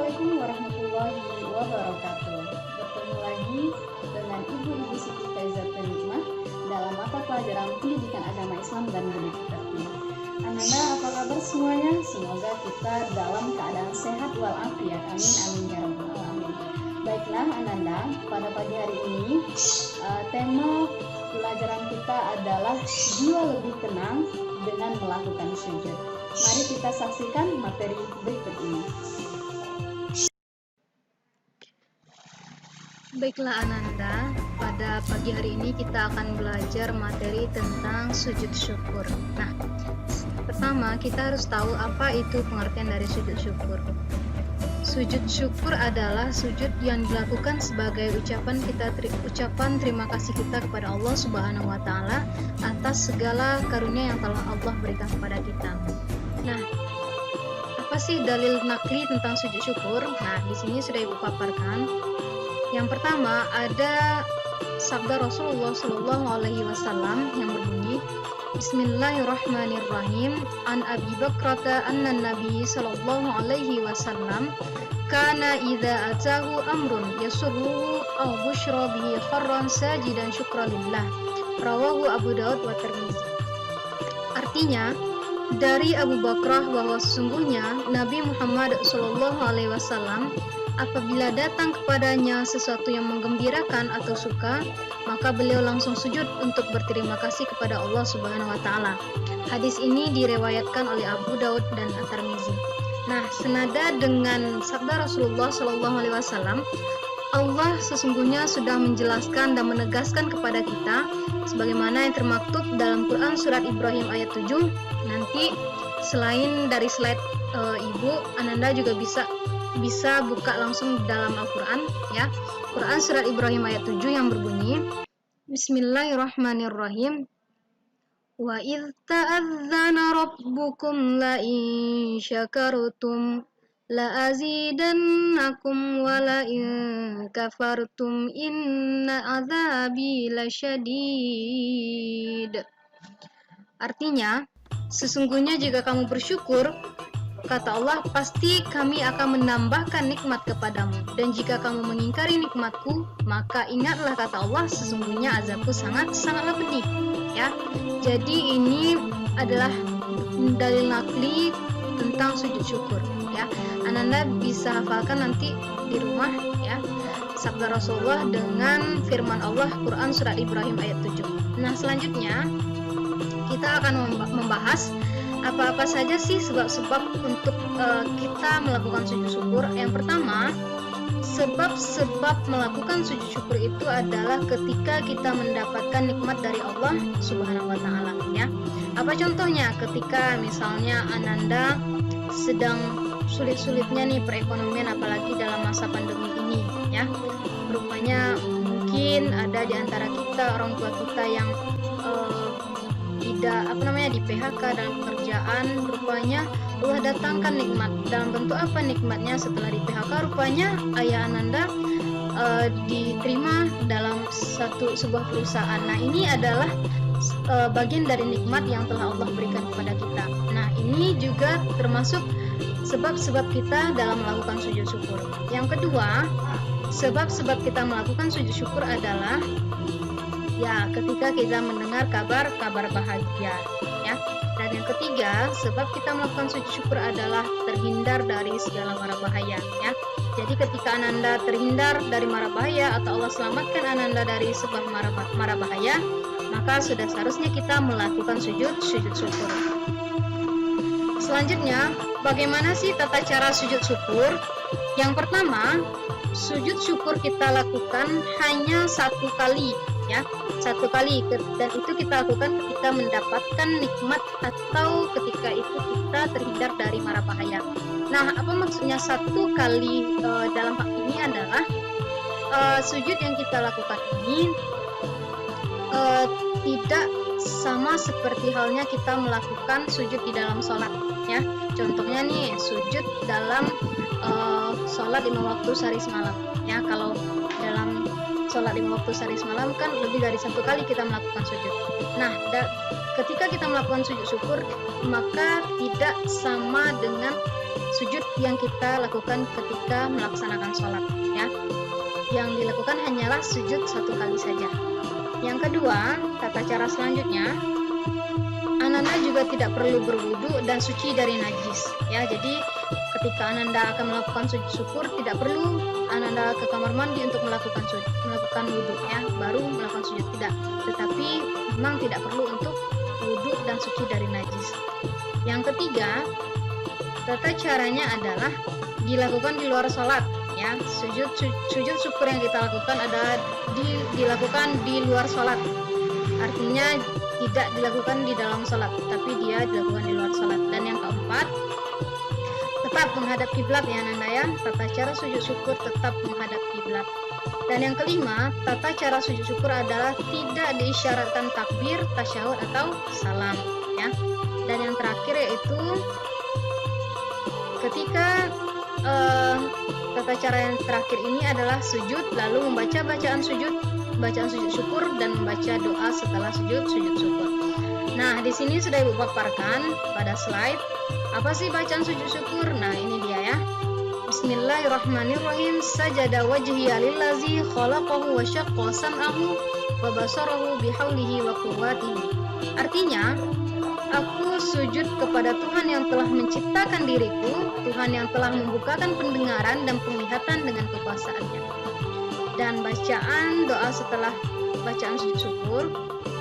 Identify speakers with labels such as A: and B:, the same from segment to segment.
A: Assalamualaikum warahmatullahi wabarakatuh. Bertemu lagi dengan Ibu Siti Faizatul Nikmah dalam mata pelajaran Pendidikan Agama Islam dan Budi Pekerti. Ananda, apa kabar semuanya? Semoga kita dalam keadaan sehat walafiat. Amin amin ya rabbal alamin. Baiklah Ananda, pada pagi hari ini tema pelajaran kita adalah jiwa lebih tenang dengan melakukan sujud. Mari kita saksikan materi berikut ini.
B: Baiklah Ananda, pada pagi hari ini kita akan belajar materi tentang sujud syukur. Nah, pertama kita harus tahu apa itu pengertian dari sujud syukur. Sujud syukur adalah sujud yang dilakukan sebagai ucapan terima kasih kita kepada Allah Subhanahu wa taala atas segala karunia yang telah Allah berikan kepada kita. Nah, apa sih dalil nakli tentang sujud syukur? Nah, di sini sudah Ibu paparkan. Yang pertama ada sabda Rasulullah Shallallahu Alaihi Wasallam yang berbunyi, Bismillahirrahmanirrahim. An Abi Bakrata anna Nabi Shallallahu Alaihi Wasallam kana idza atahu amrun yasurruhu aw bushra bihi kharran sajidan syukralillah. Rawahu Abu Daud wa Tirmizi. Artinya dari Abu Bakrah bahwa sesungguhnya Nabi Muhammad Shallallahu Alaihi Wasallam apabila datang kepadanya sesuatu yang menggembirakan atau suka, maka beliau langsung sujud untuk berterima kasih kepada Allah Subhanahu wa taala. Hadis ini diriwayatkan oleh Abu Daud dan At-Tirmizi. Nah, senada dengan sabda Rasulullah Shallallahu alaihi wasallam, Allah sesungguhnya sudah menjelaskan dan menegaskan kepada kita sebagaimana yang termaktub dalam Quran surat Ibrahim ayat 7. Nanti selain dari slide Ibu, Ananda juga bisa buka langsung dalam Al-Quran ya. Quran surat Ibrahim ayat 7 yang berbunyi, Bismillahirrahmanirrahim. Wa idh ta'adzana rabbukum la in syakartum la azidannakum wa la in kafartum inna adzabi lasyadid. Artinya, sesungguhnya jika kamu bersyukur, kata Allah, pasti kami akan menambahkan nikmat kepadamu. Dan jika kamu mengingkari nikmatku, maka ingatlah kata Allah, sesungguhnya azabku sangatlah pedih. Ya, jadi ini adalah dalil nakli tentang sujud syukur. Ya, Ananda bisa hafalkan nanti di rumah. Ya, sabda Rasulullah dengan firman Allah Quran surat Ibrahim ayat 7. Nah, selanjutnya kita akan membahas apa-apa saja sih sebab-sebab untuk kita melakukan sujud syukur. Yang pertama, sebab-sebab melakukan sujud syukur itu adalah ketika kita mendapatkan nikmat dari Allah Subhanahu wa taala ya. Apa contohnya? Ketika misalnya Ananda sedang sulit-sulitnya nih perekonomian, apalagi dalam masa pandemi ini ya. Rupanya mungkin ada di antara kita orang tua kita yang tidak di PHK dalam pekerjaan. Rupanya Allah datangkan nikmat. Dalam bentuk apa nikmatnya? Setelah di PHK rupanya ayah Ananda diterima dalam sebuah perusahaan. Nah, ini adalah bagian dari nikmat yang telah Allah berikan kepada kita. Nah, ini juga termasuk sebab-sebab kita dalam melakukan sujud syukur. Yang kedua, sebab-sebab kita melakukan sujud syukur adalah ya ketika kita mendengar kabar bahagia ya. Dan yang ketiga, sebab kita melakukan sujud syukur adalah terhindar dari segala mara bahaya ya. Jadi ketika Ananda terhindar dari mara bahaya atau Allah selamatkan Ananda dari sebuah mara bahaya, maka sudah seharusnya kita melakukan sujud syukur. Selanjutnya, bagaimana sih tata cara sujud syukur? Yang pertama, sujud syukur kita lakukan hanya satu kali ya, satu kali, dan itu kita lakukan ketika mendapatkan nikmat atau ketika itu kita terhindar dari mara bahaya. Nah, apa maksudnya satu kali dalam hal ini adalah sujud yang kita lakukan ini tidak sama seperti halnya kita melakukan sujud di dalam sholat ya. Contohnya nih, sujud dalam sholat 5 waktu sehari semalam ya. Kalau dalam sholat 5 waktu sehari semalam kan lebih dari satu kali kita melakukan sujud. Nah, ketika kita melakukan sujud syukur, maka tidak sama dengan sujud yang kita lakukan ketika melaksanakan sholat, ya. Yang dilakukan hanyalah sujud 1 kali saja. Yang kedua, tata cara selanjutnya, Ananda juga tidak perlu berwudu dan suci dari najis, ya. Jadi ketika Ananda akan melakukan sujud syukur, tidak perlu Ananda ke kamar mandi untuk melakukan wudu, ya, baru melakukan sujud, tidak. Tetapi memang tidak perlu untuk wudu dan suci dari najis. Yang ketiga, tata caranya adalah dilakukan di luar sholat, ya. Sujud syukur yang kita lakukan adalah dilakukan di luar sholat, artinya tidak dilakukan di dalam sholat, tapi dia dilakukan di luar sholat. Dan yang keempat, tetap menghadap kiblat, ya Ananda, ya. Tata cara sujud syukur tetap menghadap kiblat. Dan yang kelima, tata cara sujud syukur adalah tidak diisyaratkan takbir, tasyahud atau salam, ya. Dan yang terakhir yaitu ketika tata cara yang terakhir ini adalah sujud, lalu membaca bacaan sujud syukur dan membaca doa setelah sujud syukur. Nah, di sini sudah Ibu paparkan pada slide apa sih bacaan sujud syukur. Nah, ini dia, ya. Bismillahirrahmanirrahim. Sajada wajhiya lillazi khalaqahu wa syaqqa sam'ahu wa basarahu bihaulihi wa quwwatihi. Artinya, aku sujud kepada Tuhan yang telah menciptakan diriku, Tuhan yang telah membukakan pendengaran dan penglihatan dengan kekuasaannya. Dan bacaan doa setelah bacaan sujud syukur,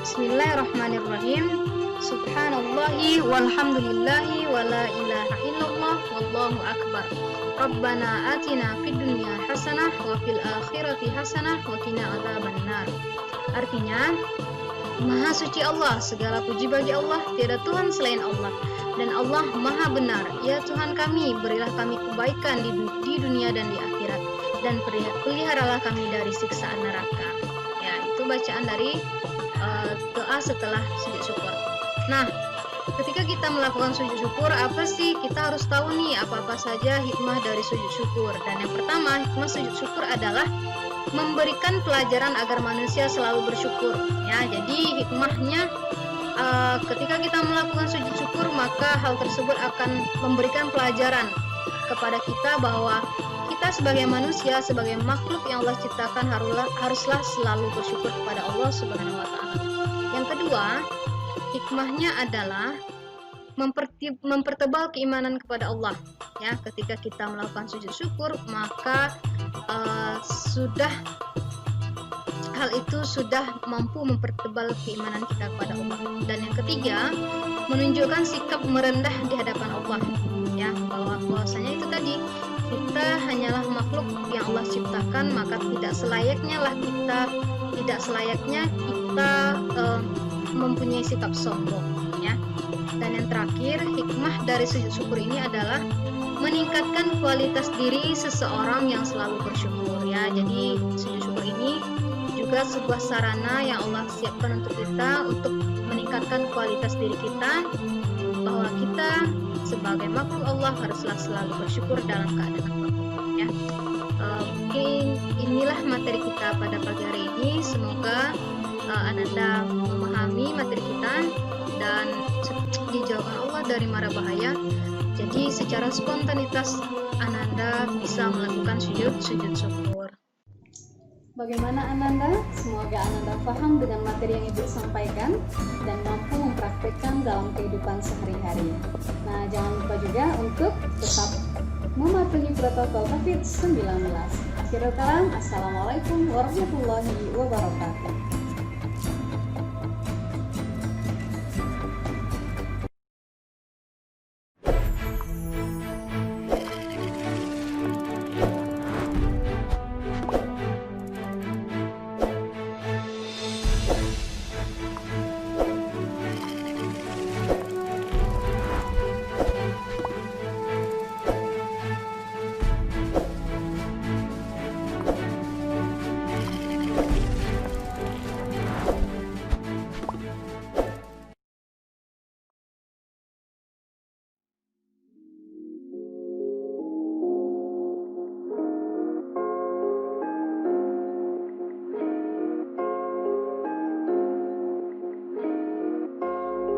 B: Bismillahirrahmanirrahim. Subhanallahi walhamdulillahi wa la ilaha illallah wallahu akbar. Rabbana atina fid dunya hasanah wa fil akhirati hasanah wa qina adzabannar. Artinya, Maha suci Allah, segala puji bagi Allah, tiada Tuhan selain Allah, dan Allah Maha benar. Ya Tuhan kami, berilah kami kebaikan di dunia dan di akhirat, dan peliharalah kami dari siksaan neraka. Ya, itu bacaan dari doa setelah sujud syukur. Nah, ketika kita melakukan sujud syukur, apa sih kita harus tahu nih apa-apa saja hikmah dari sujud syukur? Dan yang pertama, hikmah sujud syukur adalah memberikan pelajaran agar manusia selalu bersyukur, ya. Jadi hikmahnya ketika kita melakukan sujud syukur, maka hal tersebut akan memberikan pelajaran kepada kita bahwa kita sebagai manusia, sebagai makhluk yang Allah ciptakan haruslah selalu bersyukur kepada Allah Subhanahu wa taala. Yang kedua, hikmahnya adalah mempertebal keimanan kepada Allah, ya. Ketika kita melakukan sujud syukur, maka hal itu sudah mampu mempertebal keimanan kita kepada Allah. Dan yang ketiga, menunjukkan sikap merendah di hadapan Allah, ya, bahwasanya itu tadi kita hanyalah makhluk yang Allah ciptakan, maka tidak selayaknya kita mempunyai sikap sombong, ya. Dan yang terakhir, hikmah dari sujud syukur ini adalah meningkatkan kualitas diri seseorang yang selalu bersyukur, ya. Jadi sujud syukur ini juga sebuah sarana yang Allah siapkan untuk kita untuk meningkatkan kualitas diri kita, bahwa kita sebagai makhluk Allah haruslah selalu bersyukur dalam keadaan apapun, ya. Mungkin inilah materi kita pada pagi hari ini. Semoga Ananda memahami materi kita dan dijauhkan Allah dari mara bahaya. Jadi secara spontanitas Ananda bisa melakukan sujud syukur.
A: Bagaimana Ananda? Semoga Ananda paham dengan materi yang Ibu sampaikan dan mampu mempraktikkan dalam kehidupan sehari-hari. Nah, jangan lupa juga untuk tetap mematuhi protokol COVID-19. Akhirul kalam, Assalamualaikum warahmatullahi wabarakatuh.